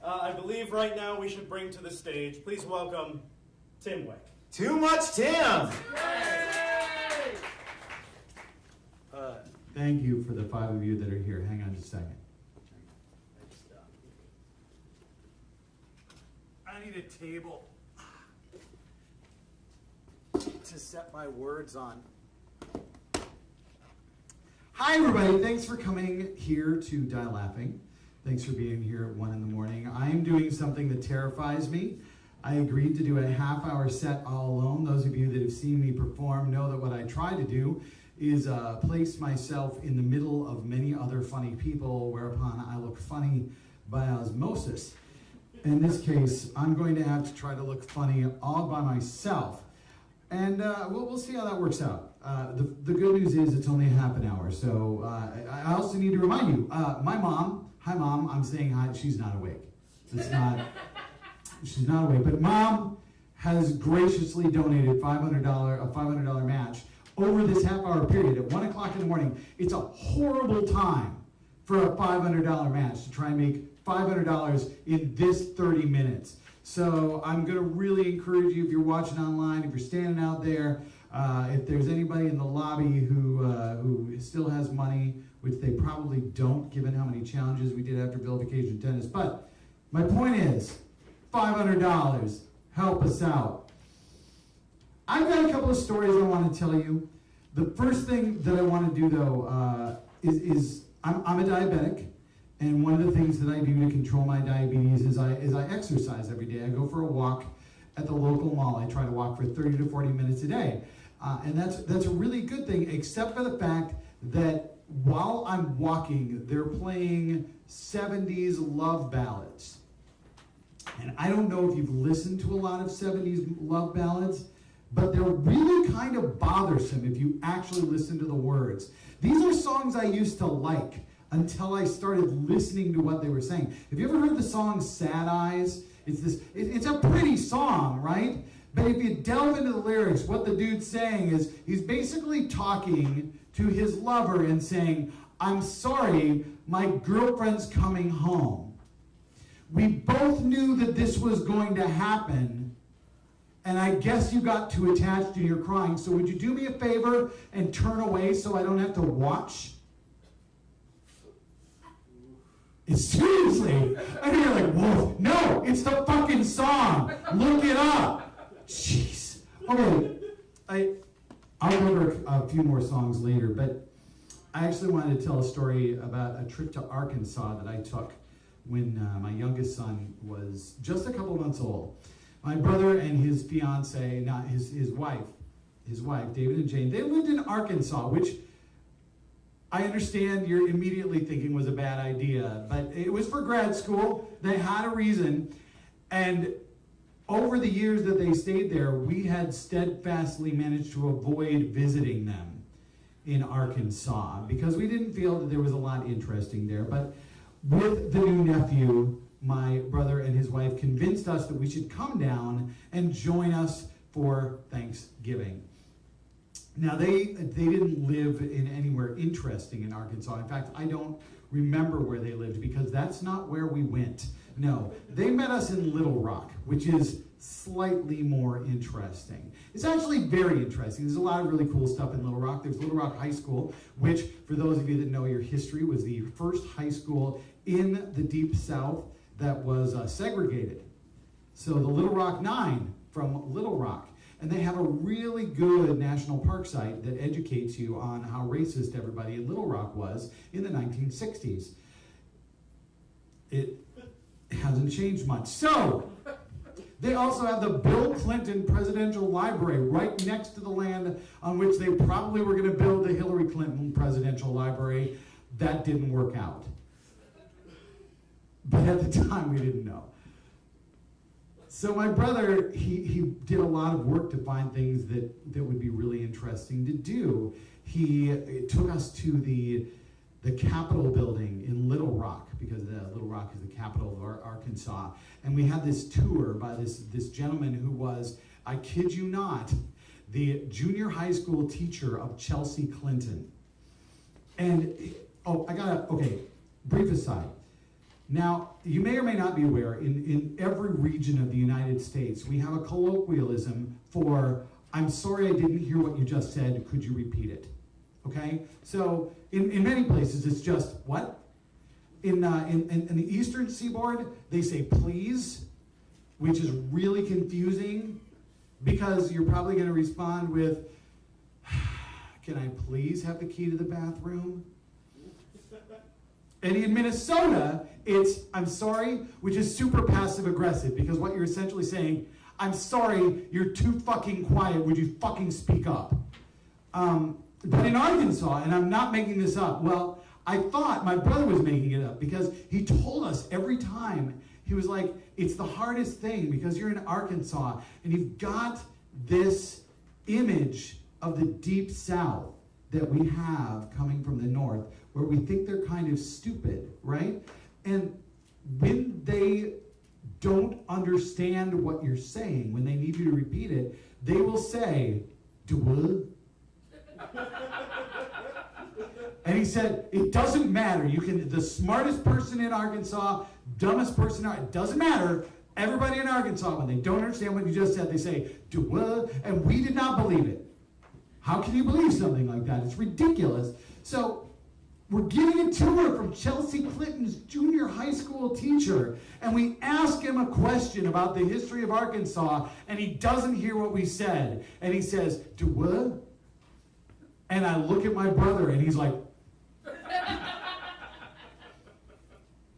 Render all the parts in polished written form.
I believe right now we should bring to the stage, please welcome Tim Wick. Too much Tim! Thank you for the 5 of you that are here. Hang on just a second. I need a table to set my words on. Hi everybody, thanks for coming here to Die Laughing. Thanks for being here at 1 in the morning. I am doing something that terrifies me. I agreed to do a half-hour set all alone. Those of you that have seen me perform know that what I try to do is place myself in the middle of many other funny people, whereupon I look funny by osmosis. In this case, I'm going to have to try to look funny all by myself. And we'll see how that works out. The good news is it's only half an hour. So I also need to remind you, my mom, hi Mom, I'm saying hi, she's not awake. She's not awake. But Mom has graciously donated a $500 match over this half-hour period at 1 o'clock in the morning. It's a horrible time for a $500 match to try and make $500 in this 30 minutes. So I'm going to really encourage you, if you're watching online, if you're standing out there, if there's anybody in the lobby who still has money, which they probably don't, given how many challenges we did after Vilification Tennis. But my point is, $500, help us out. I've got a couple of stories I want to tell you. The first thing that I want to do, though, is I'm a diabetic, and one of the things that I do to control my diabetes is I exercise every day. I go for a walk at the local mall. I try to walk for 30 to 40 minutes a day, and that's a really good thing, except for the fact that while I'm walking, they're playing 70s love ballads. And I don't know if you've listened to a lot of 70s love ballads, but they're really kind of bothersome if you actually listen to the words. These are songs I used to like until I started listening to what they were saying. Have you ever heard the song Sad Eyes? It's a pretty song, right? But if you delve into the lyrics, what the dude's saying is he's basically talking to his lover and saying, I'm sorry, my girlfriend's coming home. We both knew that this was going to happen, and I guess you got too attached and you're crying, so would you do me a favor and turn away so I don't have to watch? It's seriously. And you're like, whoa, no, it's the fucking song. Look it up. Jeez. Okay, I'll cover a few more songs later, but I actually wanted to tell a story about a trip to Arkansas that I took when my youngest son was just a couple months old. My brother and his fiance, not his wife, David and Jane, they lived in Arkansas, which I understand you're immediately thinking was a bad idea, but it was for grad school. They had a reason, and over the years that they stayed there, we had steadfastly managed to avoid visiting them in Arkansas because we didn't feel that there was a lot interesting there. But with the new nephew, my brother and his wife convinced us that we should come down and join us for Thanksgiving. Now, they didn't live in anywhere interesting in Arkansas. In fact, I don't remember where they lived because that's not where we went. No, they met us in Little Rock, which is slightly more interesting. It's actually very interesting. There's a lot of really cool stuff in Little Rock. There's Little Rock High School, which, for those of you that know your history, was the first high school in the Deep South that was segregated. So the Little Rock Nine from Little Rock. And they have a really good national park site that educates you on how racist everybody in Little Rock was in the 1960s. It hasn't changed much. So, they also have the Bill Clinton Presidential Library right next to the land on which they probably were going to build the Hillary Clinton Presidential Library. That didn't work out. But at the time, we didn't know. So my brother, he did a lot of work to find things that would be really interesting to do. He took us to the Capitol building in Little Rock, because Little Rock is the capital of Arkansas. And we had this tour by this gentleman who was, I kid you not, the junior high school teacher of Chelsea Clinton. And, brief aside. Now, you may or may not be aware, in every region of the United States, we have a colloquialism for, I'm sorry I didn't hear what you just said, could you repeat it? Okay? So, in many places, it's just, what? In the Eastern Seaboard, they say please, which is really confusing, because you're probably going to respond with, can I please have the key to the bathroom? And in Minnesota, it's, I'm sorry, which is super passive aggressive, because what you're essentially saying, I'm sorry, you're too fucking quiet, would you fucking speak up? But in Arkansas, and I'm not making this up, well, I thought my brother was making it up, because he told us every time, he was like, it's the hardest thing, because you're in Arkansas, and you've got this image of the deep South that we have coming from the North, where we think they're kind of stupid, right? And when they don't understand what you're saying, when they need you to repeat it, they will say, "Do And he said, it doesn't matter. You can, the smartest person in Arkansas, dumbest person, it doesn't matter. Everybody in Arkansas, when they don't understand what you just said, they say, "Do," and we did not believe it. How can you believe something like that? It's ridiculous. So we're getting a tour from Chelsea Clinton's junior high school teacher, and we ask him a question about the history of Arkansas, and he doesn't hear what we said. And he says, "Do," and I look at my brother, and he's like,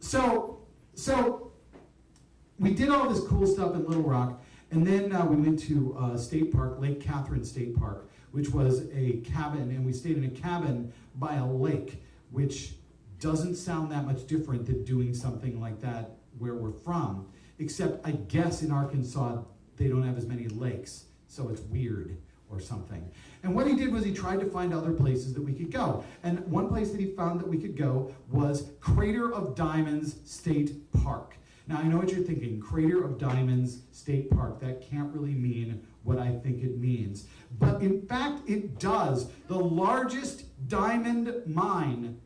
So we did all this cool stuff in Little Rock, and then we went to State Park, Lake Catherine State Park, which was a cabin, and we stayed in a cabin by a lake, which doesn't sound that much different than doing something like that where we're from, except I guess in Arkansas they don't have as many lakes, so it's weird or something. And what he did was he tried to find other places that we could go. And one place that he found that we could go was Crater of Diamonds State Park. Now I know what you're thinking, Crater of Diamonds State Park. That can't really mean what I think it means. But in fact, it does. The largest diamond mine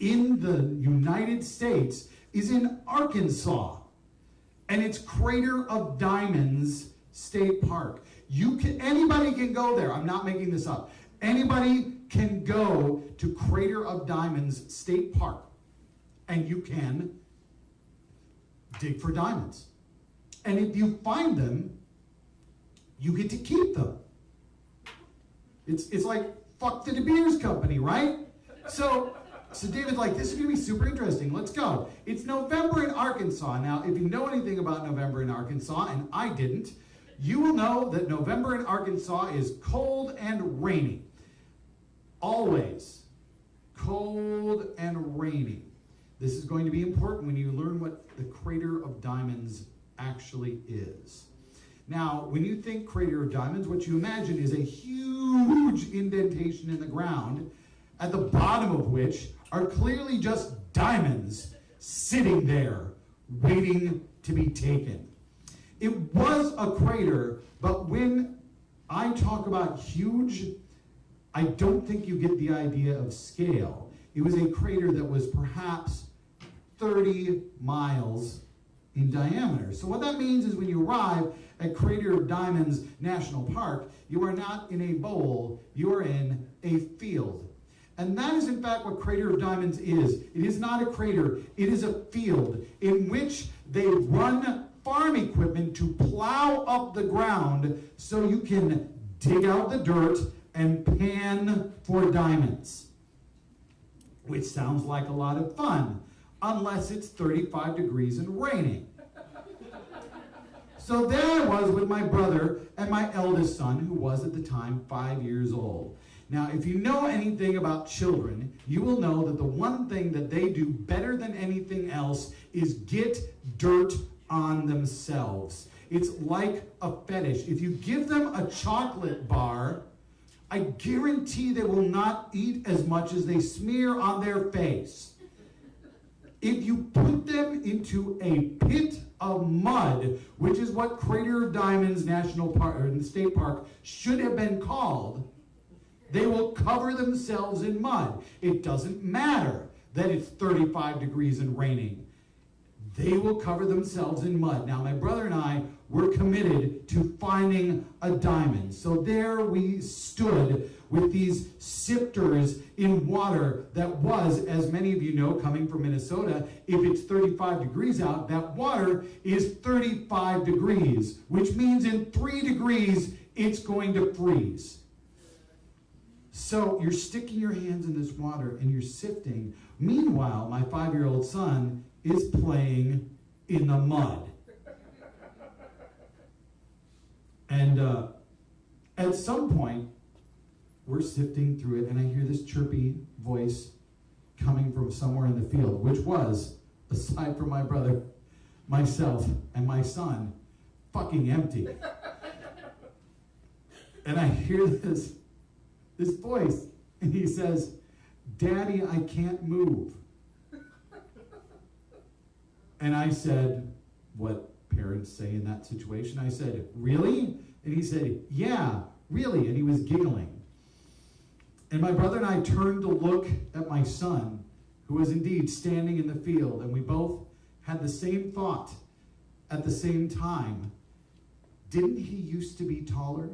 in the United States is in Arkansas. And it's Crater of Diamonds State Park. Anybody can go there. I'm not making this up. Anybody can go to Crater of Diamonds State Park, and you can dig for diamonds. And if you find them, you get to keep them. It's like fuck the De Beers Company, right? So David's like, this is going to be super interesting. Let's go. It's November in Arkansas. Now, if you know anything about November in Arkansas, and I didn't, you will know that November in Arkansas is cold and rainy. Always cold and rainy. This is going to be important when you learn what the Crater of Diamonds actually is. Now, when you think Crater of Diamonds, what you imagine is a huge indentation in the ground, at the bottom of which are clearly just diamonds sitting there, waiting to be taken. It was a crater, but when I talk about huge, I don't think you get the idea of scale. It was a crater that was perhaps 30 miles in diameter. So what that means is when you arrive at Crater of Diamonds National Park, you are not in a bowl, you are in a field. And that is in fact what Crater of Diamonds is. It is not a crater, it is a field in which they run farm equipment to plow up the ground so you can dig out the dirt and pan for diamonds. Which sounds like a lot of fun, unless it's 35 degrees and raining. So there I was with my brother and my eldest son, who was at the time 5 years old. Now, if you know anything about children, you will know that the one thing that they do better than anything else is get dirt on themselves. It's like a fetish. If you give them a chocolate bar, I guarantee they will not eat as much as they smear on their face. If you put them into a pit of mud, which is what Crater of Diamonds National Park or State Park should have been called, they will cover themselves in mud. It doesn't matter that it's 35 degrees and raining. they will cover themselves in mud. Now, my brother and I were committed to finding a diamond. So there we stood with these sifters in water that was, as many of you know, coming from Minnesota, if it's 35 degrees out, that water is 35 degrees, which means in 3 degrees, it's going to freeze. So you're sticking your hands in this water and you're sifting. Meanwhile, my 5-year-old son is playing in the mud. And at some point, we're sifting through it, and I hear this chirpy voice coming from somewhere in the field, which was, aside from my brother, myself, and my son, fucking empty. And I hear this voice, and he says, "Daddy, I can't move." And I said, what parents say in that situation? I said, "Really?" And he said, "Yeah, really." And he was giggling. And my brother and I turned to look at my son, who was indeed standing in the field, and we both had the same thought at the same time. Didn't he used to be taller?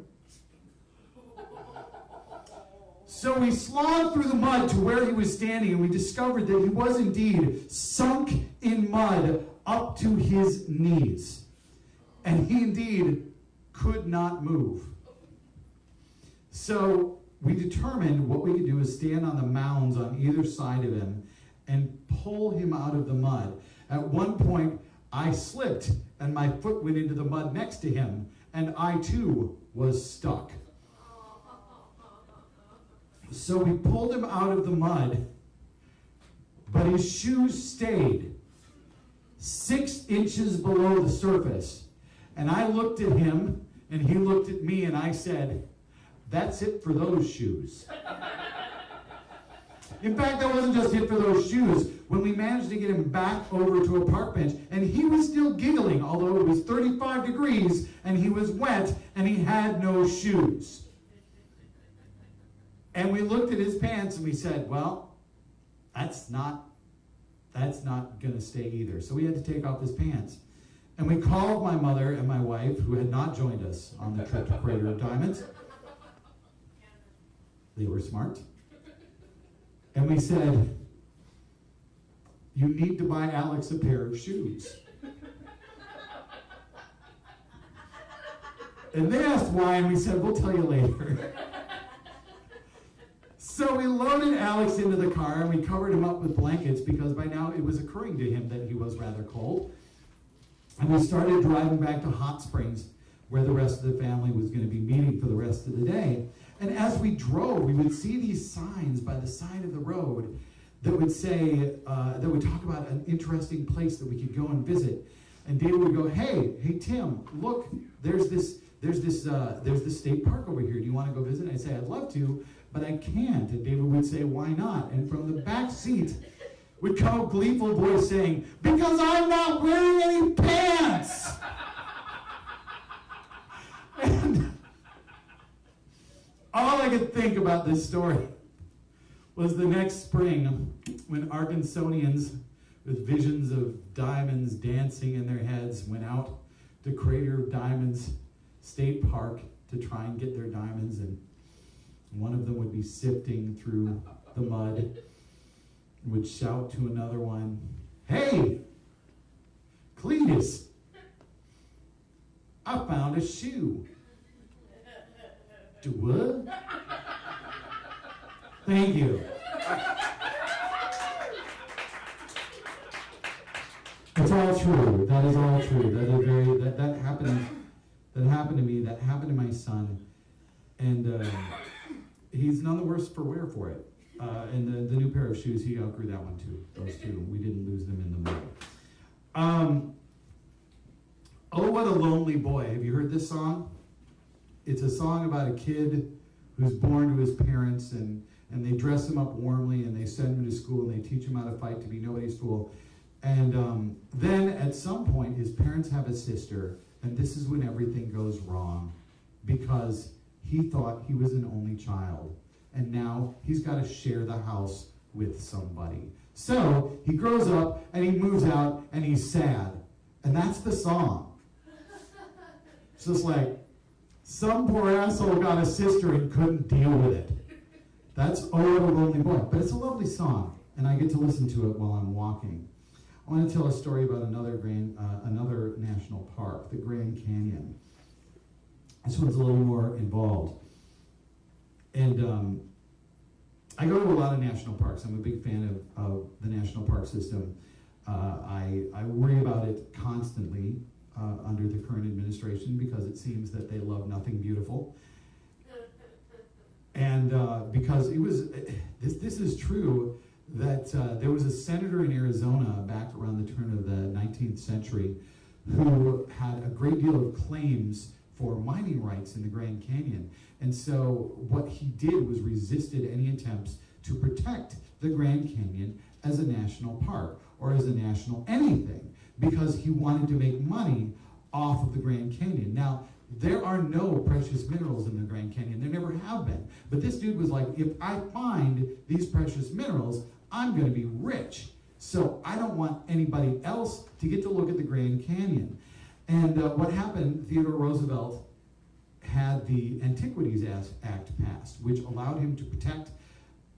So we slogged through the mud to where he was standing, and we discovered that he was indeed sunk in mud up to his knees. And he indeed could not move. So we determined what we could do is stand on the mounds on either side of him and pull him out of the mud. At one point, I slipped, and my foot went into the mud next to him, and I too was stuck. So we pulled him out of the mud, but his shoes stayed 6 inches below the surface. And I looked at him, and he looked at me, and I said, "That's it for those shoes." In fact, that wasn't just it for those shoes. When we managed to get him back over to a park bench, and he was still giggling, although it was 35 degrees, and he was wet, and he had no shoes. And we looked at his pants and we said, well, that's not going to stay either. So we had to take off his pants. And we called my mother and my wife, who had not joined us on the trip to Crater of Diamonds. They were smart. And we said, "You need to buy Alex a pair of shoes." And they asked why, and we said, "We'll tell you later." So we loaded Alex into the car, and we covered him up with blankets because by now it was occurring to him that he was rather cold. And we started driving back to Hot Springs, where the rest of the family was going to be meeting for the rest of the day. And as we drove, we would see these signs by the side of the road that would say, that would talk about an interesting place that we could go and visit. And David would go, hey, Tim, look, there's this state park over here. Do you want to go visit? And I'd say, I'd love to, but I can't. And David would say, why not? And from the back seat would come a gleeful voice saying, because I'm not wearing any pants. And all I could think about this story was the next spring when Arkansonians with visions of diamonds dancing in their heads went out to Crater of Diamonds State Park to try and get their diamonds, and one of them would be sifting through the mud and would shout to another one, hey, Cletus, I found a shoe. Do what? Thank you. It's all true. That is all true. That happened. That happened to me. That happened to my son, and he's none the worse for wear for it. And the new pair of shoes, he outgrew that one too. Those two, we didn't lose them in the mud. Oh, what a lonely boy. Have you heard this song? It's a song about a kid who's born to his parents, and they dress him up warmly, and they send him to school, and they teach him how to fight to be nobody's fool. And then at some point, his parents have a sister, and this is when everything goes wrong, because he thought he was an only child, and now he's got to share the house with somebody. So he grows up and he moves out and he's sad. And that's the song. It's just like, some poor asshole got a sister and couldn't deal with it. That's Oh What a Lonely Boy. But it's a lovely song, and I get to listen to it while I'm walking. I want to tell a story about another national park, the Grand Canyon. This one's a little more involved. And I go to a lot of national parks. I'm a big fan of the national park system. I worry about it constantly under the current administration because it seems that they love nothing beautiful. And because it was, this is true, that there was a senator in Arizona back around the turn of the 19th century who had a great deal of claims for mining rights in the Grand Canyon. And so what he did was resisted any attempts to protect the Grand Canyon as a national park or as a national anything, because he wanted to make money off of the Grand Canyon. Now, there are no precious minerals in the Grand Canyon. There never have been. But this dude was like, if I find these precious minerals, I'm going to be rich. So I don't want anybody else to get to look at the Grand Canyon. And what happened, Theodore Roosevelt had the Antiquities Act passed, which allowed him to protect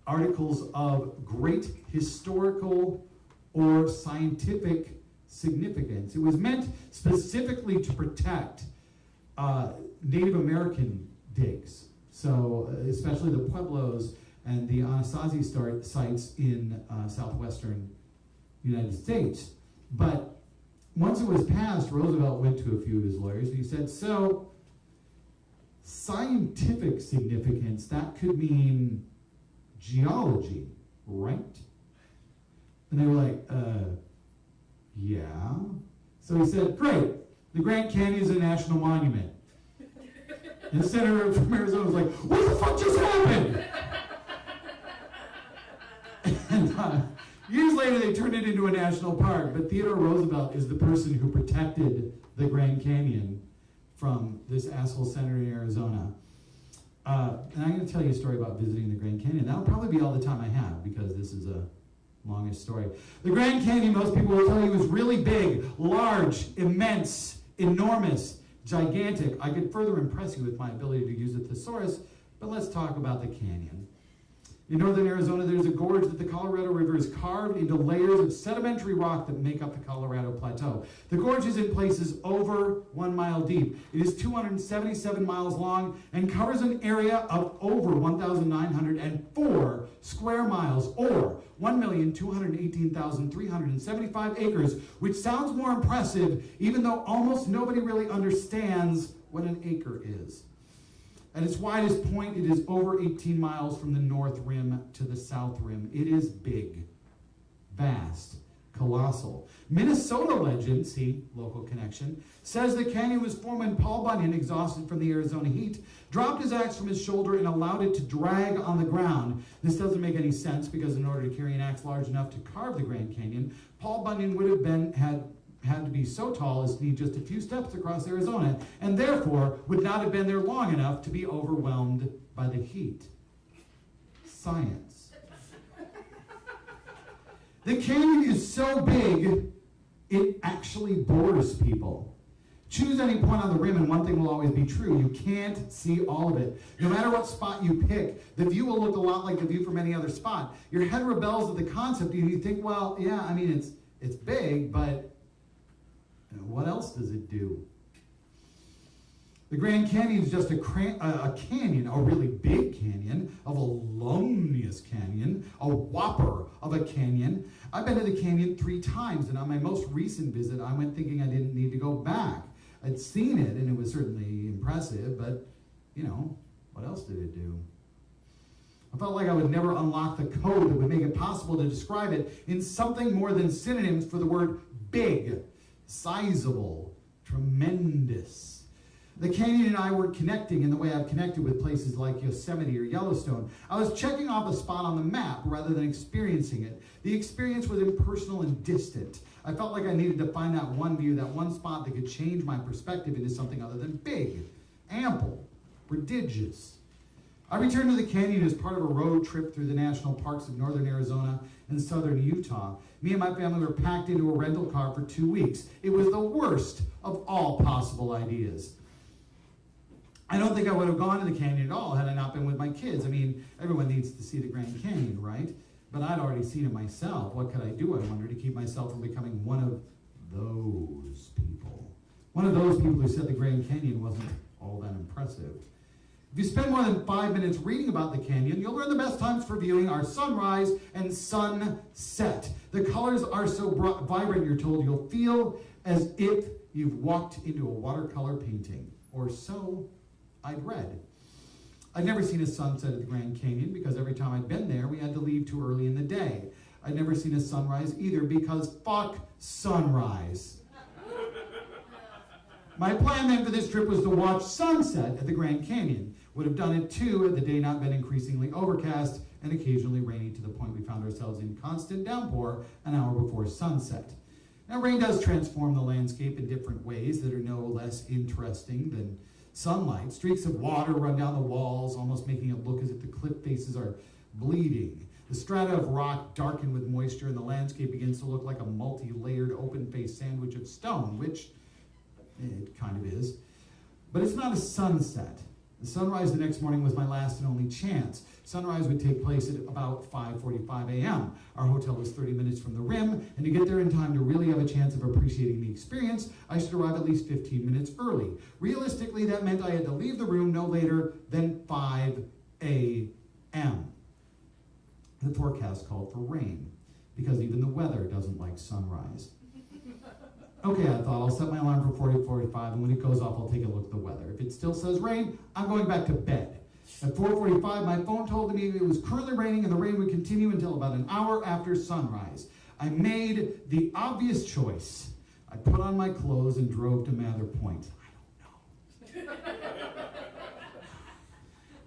articles of great historical or scientific significance. It was meant specifically to protect Native American digs. So especially the Pueblos and the Anasazi sites in southwestern United States. But once it was passed, Roosevelt went to a few of his lawyers and he said, so scientific significance, that could mean geology, right? And they were like, yeah. So he said, great, the Grand Canyon is a national monument. And the senator from Arizona was like, what the fuck just happened? And years later, they turned it into a national park. But Theodore Roosevelt is the person who protected the Grand Canyon from this asshole senator in Arizona. And I'm going to tell you a story about visiting the Grand Canyon. That'll probably be all the time I have, because this is a longest story. The Grand Canyon, most people will tell you, is really big, large, immense, enormous, gigantic. I could further impress you with my ability to use a thesaurus, but let's talk about the canyon. In northern Arizona, there's a gorge that the Colorado River is carved into layers of sedimentary rock that make up the Colorado Plateau. The gorge is in places over 1 mile deep. It is 277 miles long and covers an area of over 1,904 square miles, or 1,218,375 acres, which sounds more impressive, even though almost nobody really understands what an acre is. At its widest point, it is over 18 miles from the north rim to the south rim. It is big, vast, colossal. Minnesota legend, see, local connection, says the canyon was formed when Paul Bunyan, exhausted from the Arizona heat, dropped his axe from his shoulder and allowed it to drag on the ground. This doesn't make any sense, because in order to carry an axe large enough to carve the Grand Canyon, Paul Bunyan would have had to be so tall as to need just a few steps across Arizona, and therefore would not have been there long enough to be overwhelmed by the heat. Science. The canyon is so big, it actually bores people. Choose any point on the rim and one thing will always be true. You can't see all of it. No matter what spot you pick, the view will look a lot like the view from any other spot. Your head rebels at the concept and you think, well, yeah, I mean, it's big, but what else does it do? The Grand Canyon is just a canyon, a really big canyon, a voluminous canyon, a whopper of a canyon. I've been to the canyon 3 times, and on my most recent visit, I went thinking I didn't need to go back. I'd seen it, and it was certainly impressive, but, what else did it do? I felt like I would never unlock the code that would make it possible to describe it in something more than synonyms for the word big, sizable, tremendous. The canyon and I were connecting in the way I've connected with places like Yosemite or Yellowstone. I was checking off a spot on the map rather than experiencing it. The experience was impersonal and distant. I felt like I needed to find that one view, that one spot that could change my perspective into something other than big, ample, prodigious. I returned to the canyon as part of a road trip through the national parks of northern Arizona and southern Utah. Me and my family were packed into a rental car for 2 weeks. It was the worst of all possible ideas. I don't think I would have gone to the canyon at all had I not been with my kids. I mean, everyone needs to see the Grand Canyon, right? But I'd already seen it myself. What could I do, I wonder, to keep myself from becoming one of those people? One of those people who said the Grand Canyon wasn't all that impressive. If you spend more than 5 minutes reading about the canyon, you'll learn the best times for viewing are sunrise and sunset. The colors are so vibrant, you're told, you'll feel as if you've walked into a watercolor painting. Or so I'd read. I'd never seen a sunset at the Grand Canyon because every time I'd been there, we had to leave too early in the day. I'd never seen a sunrise either because fuck sunrise. My plan then for this trip was to watch sunset at the Grand Canyon. Would have done it too had the day not been increasingly overcast and occasionally rainy to the point we found ourselves in constant downpour an hour before sunset. Now, rain does transform the landscape in different ways that are no less interesting than sunlight. Streaks of water run down the walls, almost making it look as if the cliff faces are bleeding. The strata of rock darken with moisture, and the landscape begins to look like a multi-layered, open-faced sandwich of stone, which it kind of is. But it's not a sunset. The sunrise the next morning was my last and only chance. Sunrise would take place at about 5:45 a.m. Our hotel was 30 minutes from the rim, and to get there in time to really have a chance of appreciating the experience, I should arrive at least 15 minutes early. Realistically, that meant I had to leave the room no later than 5 a.m. The forecast called for rain, because even the weather doesn't like sunrise. Okay, I thought, I'll set my alarm for 40:45, and when it goes off, I'll take a look at the weather. If it still says rain, I'm going back to bed. At 4:45, my phone told me it was currently raining, and the rain would continue until about an hour after sunrise. I made the obvious choice. I put on my clothes and drove to Mather Point. I don't know.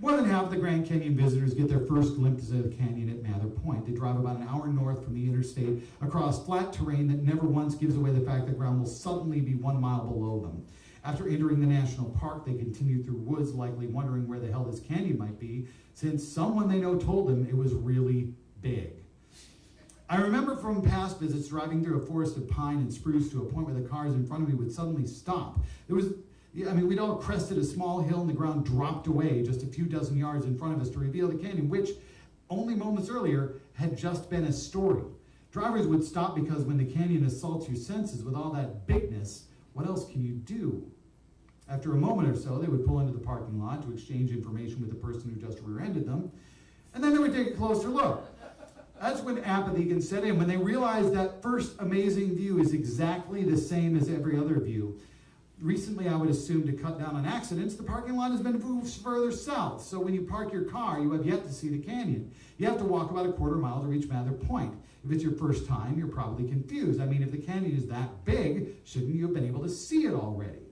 More than half of the Grand Canyon visitors get their first glimpses of the canyon at Mather Point. They drive about an hour north from the interstate across flat terrain that never once gives away the fact that ground will suddenly be 1 mile below them. After entering the national park, they continue through woods, likely wondering where the hell this canyon might be, since someone they know told them it was really big. I remember from past visits driving through a forest of pine and spruce to a point where the cars in front of me would suddenly stop. We'd all crested a small hill and the ground dropped away just a few dozen yards in front of us to reveal the canyon, which only moments earlier had just been a story. Drivers would stop because when the canyon assaults your senses with all that bigness, what else can you do? After a moment or so, they would pull into the parking lot to exchange information with the person who just rear-ended them, and then they would take a closer look. That's when apathy can set in, when they realize that first amazing view is exactly the same as every other view. Recently, I would assume to cut down on accidents, the parking lot has been moved further south. So when you park your car, you have yet to see the canyon. You have to walk about a quarter mile to reach Mather Point. If it's your first time, you're probably confused. I mean, if the canyon is that big, shouldn't you have been able to see it already?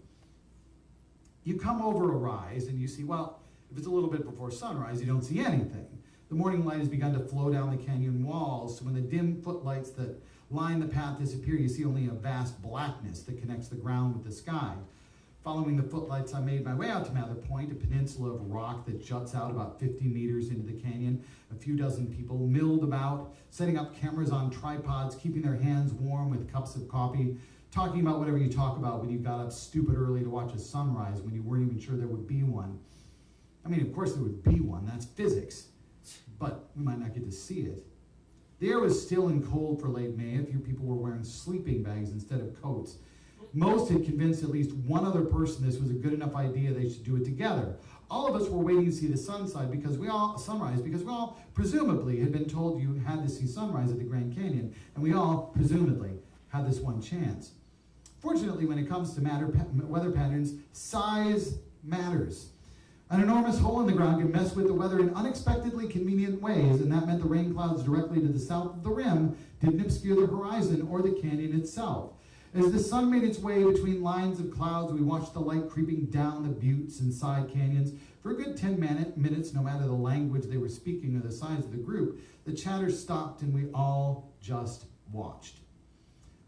You come over a rise and you see, well, if it's a little bit before sunrise, you don't see anything. The morning light has begun to flow down the canyon walls, so when the dim footlights that line the path disappear, you see only a vast blackness that connects the ground with the sky. Following the footlights, I made my way out to Mather Point, a peninsula of rock that juts out about 50 meters into the canyon. A few dozen people milled about, setting up cameras on tripods, keeping their hands warm with cups of coffee, talking about whatever you talk about when you got up stupid early to watch a sunrise when you weren't even sure there would be one. I mean, of course there would be one, that's physics, but we might not get to see it. The air was still and cold for late May. A few people were wearing sleeping bags instead of coats. Most had convinced at least one other person this was a good enough idea they should do it together. All of us were waiting to see the sunrise because we all presumably had been told you had to see sunrise at the Grand Canyon, and we all presumably had this one chance. Fortunately, when it comes to weather patterns, size matters. An enormous hole in the ground can mess with the weather in unexpectedly convenient ways, and that meant the rain clouds directly to the south of the rim didn't obscure the horizon or the canyon itself. As the sun made its way between lines of clouds, we watched the light creeping down the buttes and side canyons. For a good 10 minutes, no matter the language they were speaking or the size of the group, the chatter stopped and we all just watched.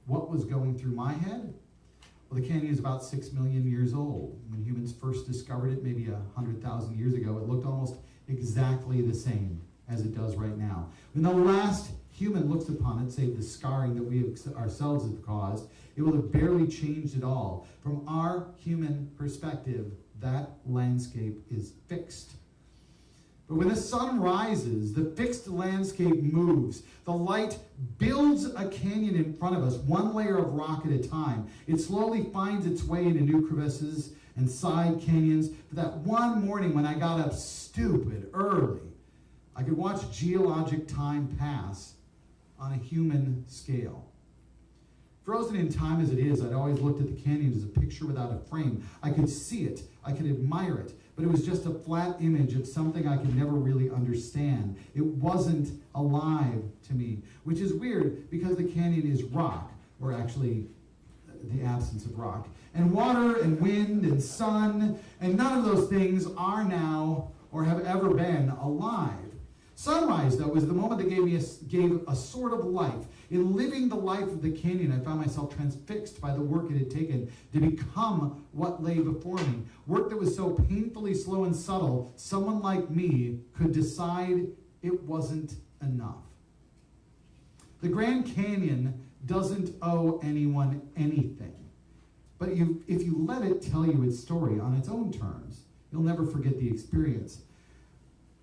What was going through my head? Well, the canyon is about 6 million years old. When humans first discovered it, maybe 100,000 years ago, it looked almost exactly the same as it does right now. When the last human looks upon it, save the scarring that we ourselves have caused, it will have barely changed at all. From our human perspective, that landscape is fixed. But when the sun rises, the fixed landscape moves. The light builds a canyon in front of us, one layer of rock at a time. It slowly finds its way into new crevices and side canyons. But that one morning when I got up stupid early, I could watch geologic time pass on a human scale. Frozen in time as it is, I'd always looked at the canyon as a picture without a frame. I could see it, I could admire it, but it was just a flat image of something I could never really understand. It wasn't alive to me, which is weird because the canyon is rock, or actually the absence of rock, and water and wind and sun, and none of those things are now or have ever been alive. Sunrise, though, was the moment that gave a sort of life. In living the life of the canyon, I found myself transfixed by the work it had taken to become what lay before me. Work that was so painfully slow and subtle, someone like me could decide it wasn't enough. The Grand Canyon doesn't owe anyone anything. But if you let it tell you its story on its own terms, you'll never forget the experience.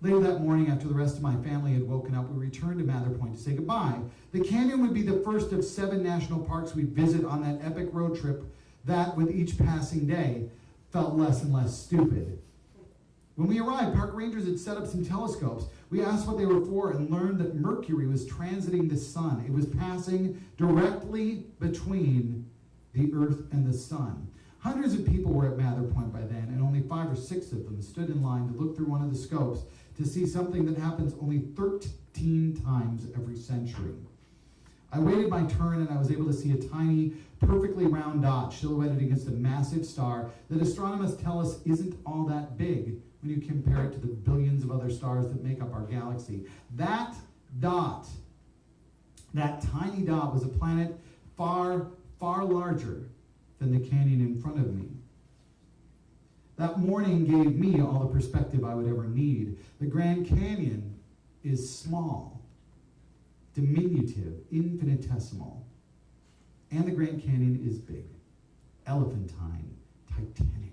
Later that morning, after the rest of my family had woken up, we returned to Mather Point to say goodbye. The canyon would be the first of 7 national parks we'd visit on that epic road trip that, with each passing day, felt less and less stupid. When we arrived, park rangers had set up some telescopes. We asked what they were for and learned that Mercury was transiting the sun. It was passing directly between the Earth and the sun. Hundreds of people were at Mather Point by then, and only 5 or 6 of them stood in line to look through one of the scopes to see something that happens only 13 times every century. I waited my turn, and I was able to see a tiny, perfectly round dot silhouetted against a massive star that astronomers tell us isn't all that big when you compare it to the billions of other stars that make up our galaxy. That dot, that tiny dot, was a planet far, far larger than the canyon in front of me. That morning gave me all the perspective I would ever need. The Grand Canyon is small, diminutive, infinitesimal. And the Grand Canyon is big, elephantine, titanic.